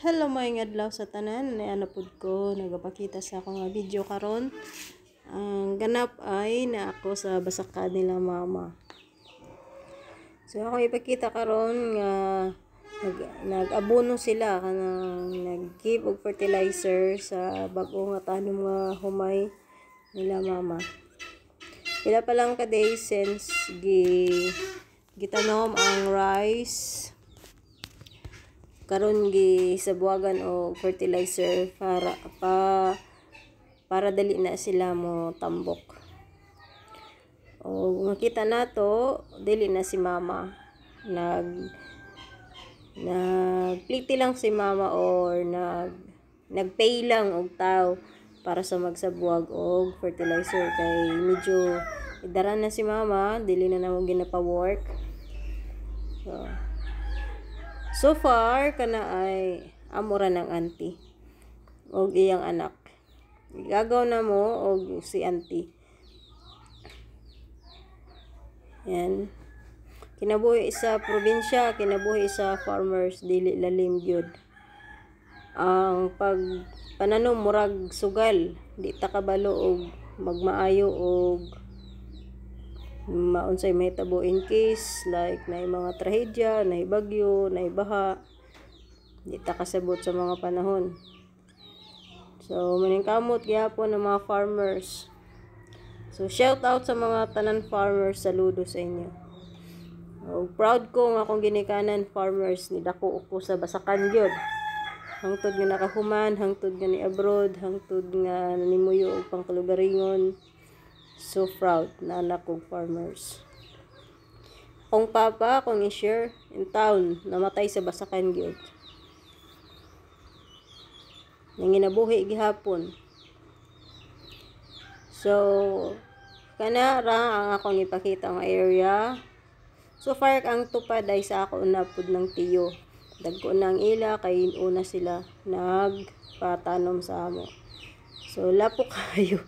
Hello mga adlaw sa tanan, naanapod ko nagapakita sa akong video karon. Ang ganap ay na ako sa basaka nila mama. So ako ipakita karon nga nag-abono sila kanang nag-give og fertilizer sa bag-o nga tanom nga humay nila mama. Pila pa lang ka days since gitanom ang rice. Karon gi sabuagan og fertilizer para dali na sila mo tambok. O makita nato dili na si mama nagpliti lang si mama or nagpay lang og tao para sa magsabuag og fertilizer kay medyo idara na si mama, dili na namo ginapa-work. So far, kana ay amura ng auntie o iyang anak. Igagaw na mo o si auntie. Yan. Kinabuhi sa probinsya, kinabuhi sa farmers, dili lalim gyud. Ang pananom murag sugal, di ta kabalo og magmaayo og maunsay may tabo in case like na mga trahedya, na bagyo, na baha, di ta kasabot sa mga panahon. So maningkamot gyapon ng mga farmers. So shout out sa mga tanan farmers, saludo sa inyo. Proud ko nga akong ginikanan farmers, ni dako ko sa basakan gyud. Hangtod nga nakahuman, hangtod nga ni abroad, hangtod nga nanimuyo og pangkalugaringon. So proud na anak kong farmers. Akong papa, akong i-share in town, namatay sa basakan gyud. Nanginabuhi gihapon. So, kana ra ang akong ipakita ang area. So far ang tupad ay sa ako unapod ng tiyo. Dagko nang ila kay una sila nagpatanom sa amo. So lapok kayo.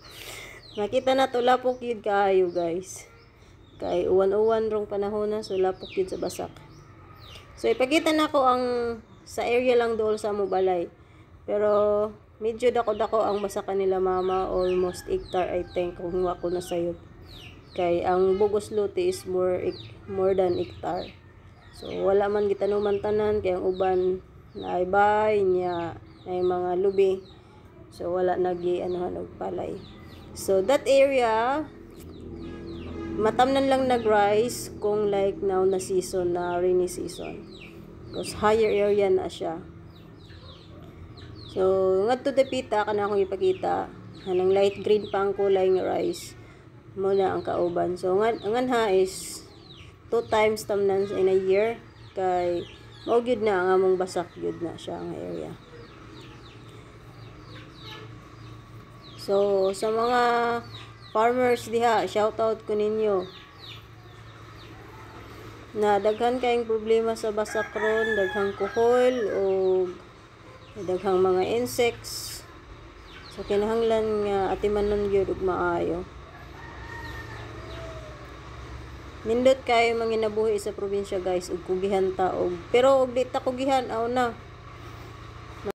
Nakita na to lapok yun kaayo guys. Kay uwan-uwan rong panahon na, so lapok yun sa basak. So ipakita na ko ang sa area lang dool sa Mubalay. Pero medyo dako-dako ang basakan nila mama, almost hectare I think kung ako na sayo. Kay ang Bugos Lote is more than hectare. So wala man gitanuman tanan kay ang uban na ibay niya ay mga lubi. So wala nagi anuhan og palay. So that area matamnan lang nag-rise kung like now na season, na rainy season. Because higher area na siya. So ngadto dapita kana akong ipakita hanang light green pa ang kulay nga rice. Mo na ang kauban. So nganha is 2 times tamnan in a year kay mao gyud na ang among basak gyud na siya ang area. So, sa mga farmers diha, shout out ko ninyo. Na daghan kayong problema sa basak ron, daghang kuhol o daghang mga insects. So, kinahanglan nga atimanon gyud ug maayo. Nindot kayo manginabuhi sa probinsya guys ug kugihan ta og pero og di ta kugihan aw na.